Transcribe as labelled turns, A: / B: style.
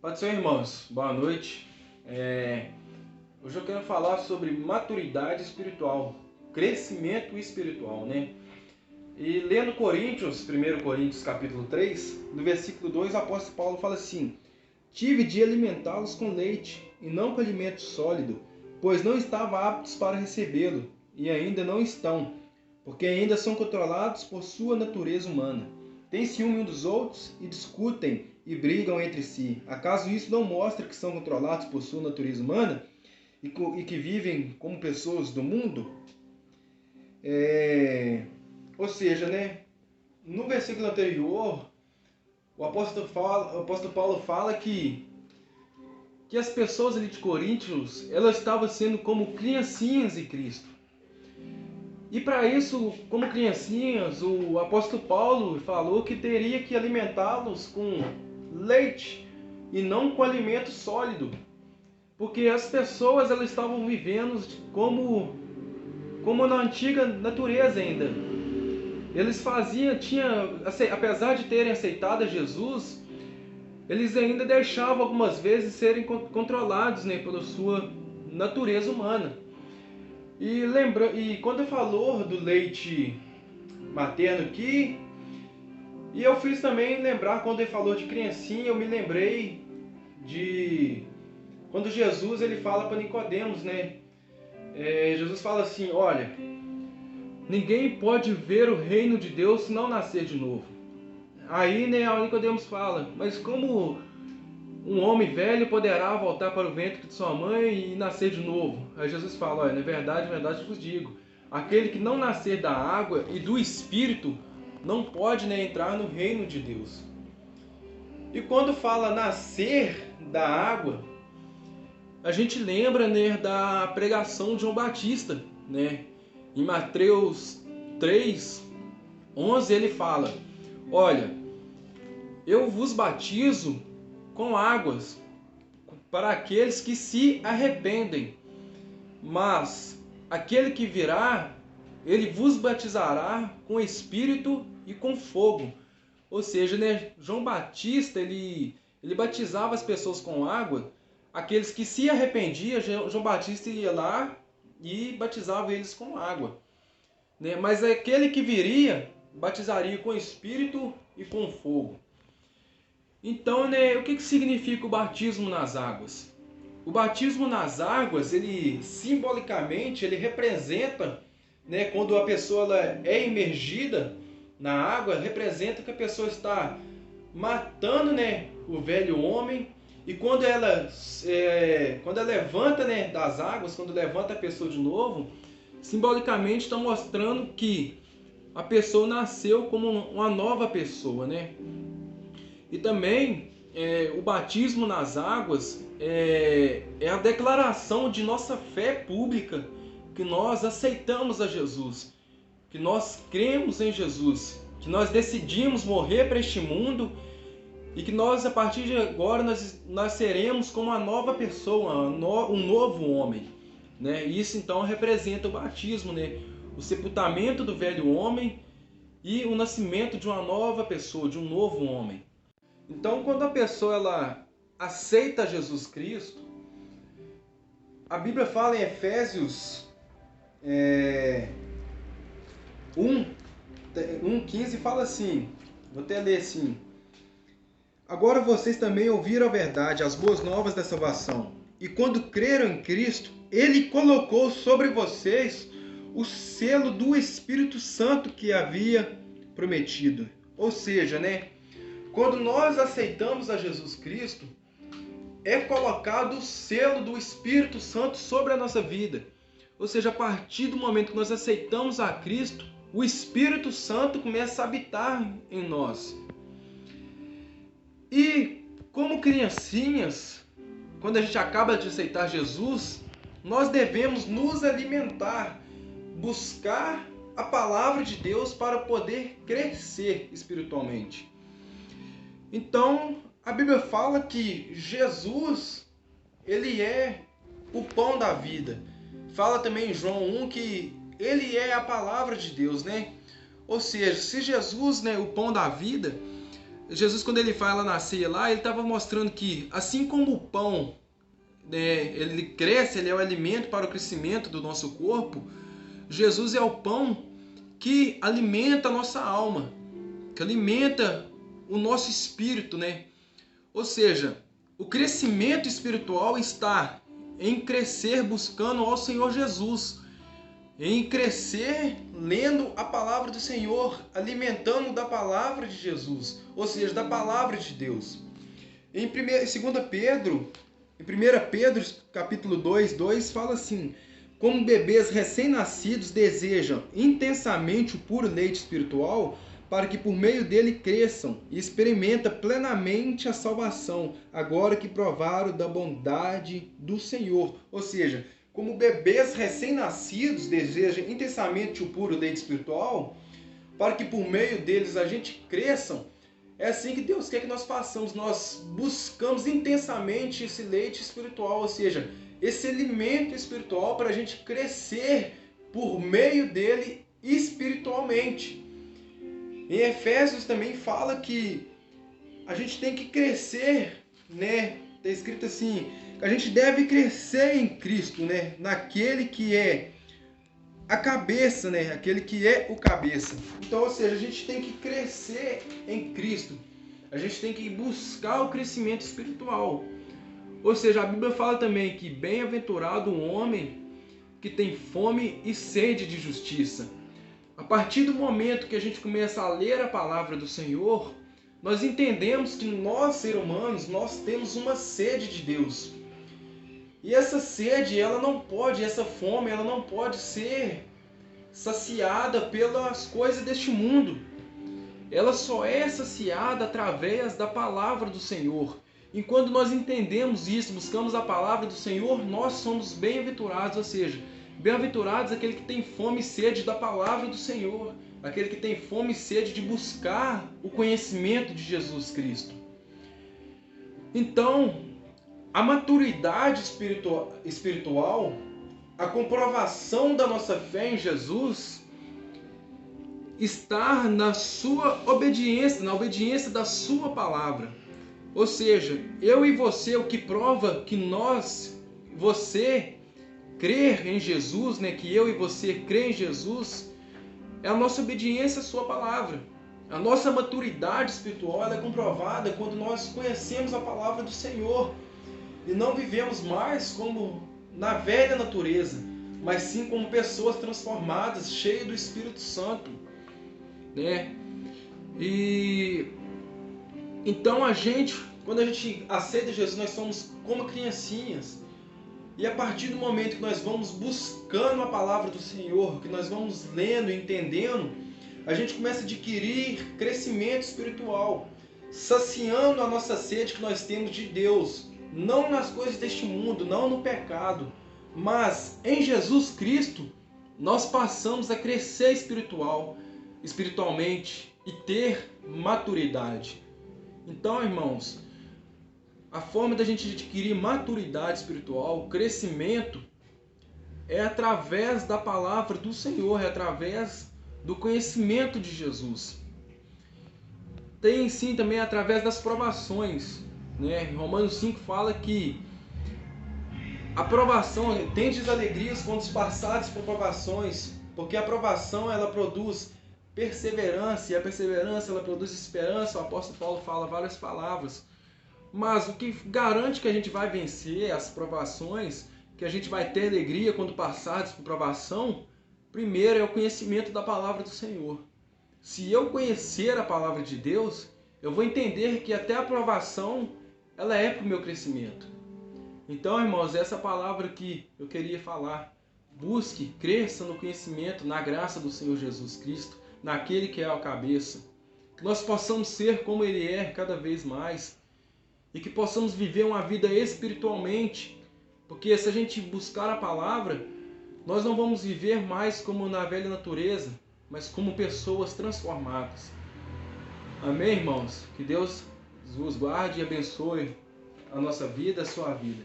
A: Pode ser, irmãos. Boa noite. Hoje eu quero falar sobre maturidade espiritual, crescimento espiritual, né? E lendo Coríntios, 1 Coríntios capítulo 3, no versículo 2, o apóstolo Paulo fala assim: tive de alimentá-los com leite e não com alimento sólido, pois não estavam aptos para recebê-lo, e ainda não estão, porque ainda são controlados por sua natureza humana. Têm ciúme uns dos outros e discutem e brigam entre si. Acaso isso não mostra que são controlados por sua natureza humana e que vivem como pessoas do mundo? Ou seja, né? No versículo anterior, o apóstolo Paulo fala que as pessoas ali de Coríntios, elas estavam sendo como criancinhas em Cristo. E para isso, como criancinhas, o apóstolo Paulo falou que teria que alimentá-los com leite e não com alimento sólido. Porque as pessoas elas estavam vivendo como na antiga natureza ainda. Eles apesar de terem aceitado Jesus, eles ainda deixavam algumas vezes serem controlados, né, pela sua natureza humana. E quando falou do leite materno aqui, e eu fiz também lembrar, quando ele falou de criancinha, eu me lembrei de quando Jesus ele fala para Nicodemos, né? Jesus fala assim: olha, ninguém pode ver o reino de Deus se não nascer de novo. Aí, né, Nicodemos fala: mas como um homem velho poderá voltar para o ventre de sua mãe e nascer de novo? Aí Jesus fala: olha, na verdade vos digo, aquele que não nascer da água e do Espírito não pode, né, entrar no reino de Deus. E quando fala nascer da água, a gente lembra, né, da pregação de João Batista, né? Em Mateus 3:11 ele fala: olha, eu vos batizo com águas para aqueles que se arrependem, mas aquele que virá, ele vos batizará com Espírito e com fogo. Ou seja, né, João Batista ele batizava as pessoas com água, aqueles que se arrependiam, João Batista ia lá e batizava eles com água, né? Mas aquele que viria batizaria com Espírito e com fogo. Então, né, o que significa o batismo nas águas? O batismo nas águas, ele simbolicamente, ele representa, né, quando a pessoa ela é imergida na água, representa que a pessoa está matando, né, o velho homem. E quando ela levanta, né, das águas, quando levanta a pessoa de novo, simbolicamente está mostrando que a pessoa nasceu como uma nova pessoa, né? E também o batismo nas águas é a declaração de nossa fé pública, que nós aceitamos a Jesus, que nós cremos em Jesus, que nós decidimos morrer para este mundo e que nós, a partir de agora, nós seremos como uma nova pessoa, um novo homem, né? Isso então representa o batismo, né? O sepultamento do velho homem e o nascimento de uma nova pessoa, de um novo homem. Então, quando a pessoa ela aceita Jesus Cristo, a Bíblia fala em Efésios 1:15, fala assim, vou até ler assim: agora vocês também ouviram a verdade, as boas novas da salvação, e quando creram em Cristo, Ele colocou sobre vocês o selo do Espírito Santo que havia prometido. Ou seja, né, quando nós aceitamos a Jesus Cristo, é colocado o selo do Espírito Santo sobre a nossa vida. Ou seja, a partir do momento que nós aceitamos a Cristo, o Espírito Santo começa a habitar em nós. E como criancinhas, quando a gente acaba de aceitar Jesus, nós devemos nos alimentar, buscar a palavra de Deus para poder crescer espiritualmente. Então, a Bíblia fala que Jesus, ele é o pão da vida. Fala também em João 1 que ele é a palavra de Deus, né? Ou seja, se Jesus, né, o pão da vida, Jesus, quando ele fala na ceia lá, ele estava mostrando que, assim como o pão, né, ele cresce, ele é o alimento para o crescimento do nosso corpo, Jesus é o pão que alimenta a nossa alma, que alimenta o nosso espírito, né? Ou seja, o crescimento espiritual está em crescer buscando ao Senhor Jesus, em crescer lendo a palavra do Senhor, alimentando da palavra de Jesus, ou seja, da palavra de Deus. Em 1 Pedro, capítulo 2, fala assim: como bebês recém-nascidos desejam intensamente o puro leite espiritual, para que por meio dele cresçam e experimentem plenamente a salvação, agora que provaram da bondade do Senhor. Ou seja, como bebês recém-nascidos desejam intensamente o puro leite espiritual, para que por meio deles a gente cresçam, é assim que Deus quer que nós façamos. Nós buscamos intensamente esse leite espiritual, ou seja, esse alimento espiritual para a gente crescer por meio dele espiritualmente. Em Efésios também fala que a gente tem que crescer, né? Está escrito assim, que a gente deve crescer em Cristo, né? Naquele que é a cabeça, né? Aquele que é o cabeça. Então, ou seja, a gente tem que crescer em Cristo. A gente tem que buscar o crescimento espiritual. Ou seja, a Bíblia fala também que bem-aventurado o homem que tem fome e sede de justiça. A partir do momento que a gente começa a ler a palavra do Senhor, nós entendemos que nós, seres humanos, nós temos uma sede de Deus. E essa sede, essa fome, ela não pode ser saciada pelas coisas deste mundo. Ela só é saciada através da palavra do Senhor. E quando nós entendemos isso, buscamos a palavra do Senhor, nós somos bem-aventurados, ou seja, bem-aventurados aquele que tem fome e sede da palavra do Senhor, aquele que tem fome e sede de buscar o conhecimento de Jesus Cristo. Então, a maturidade espiritual, a comprovação da nossa fé em Jesus, está na sua obediência, na obediência da sua palavra. Ou seja, eu e você, o que prova que você crer em Jesus, né, que eu e você crê em Jesus, é a nossa obediência à sua palavra. A nossa maturidade espiritual ela é comprovada quando nós conhecemos a palavra do Senhor e não vivemos mais como na velha natureza, mas sim como pessoas transformadas, cheias do Espírito Santo, né? E então quando a gente aceita Jesus, nós somos como criancinhas. E a partir do momento que nós vamos buscando a palavra do Senhor, que nós vamos lendo e entendendo, a gente começa a adquirir crescimento espiritual, saciando a nossa sede que nós temos de Deus, não nas coisas deste mundo, não no pecado, mas em Jesus Cristo, nós passamos a crescer espiritualmente e ter maturidade. Então, irmãos, a forma da gente adquirir maturidade espiritual, crescimento, é através da palavra do Senhor, é através do conhecimento de Jesus. Tem sim também através das provações, né? Romanos 5 fala que a provação, tendes alegrias quando passares por provações, porque a provação ela produz perseverança, e a perseverança ela produz esperança. O apóstolo Paulo fala várias palavras. Mas o que garante que a gente vai vencer as provações, que a gente vai ter alegria quando passarmos por provação, primeiro é o conhecimento da palavra do Senhor. Se eu conhecer a palavra de Deus, eu vou entender que até a provação ela é para o meu crescimento. Então, irmãos, essa palavra que eu queria falar. Busque, cresça no conhecimento, na graça do Senhor Jesus Cristo, naquele que é a cabeça. Que nós possamos ser como Ele é cada vez mais. E que possamos viver uma vida espiritualmente, porque se a gente buscar a palavra, nós não vamos viver mais como na velha natureza, mas como pessoas transformadas. Amém, irmãos? Que Deus os guarde e abençoe a nossa vida, a sua vida.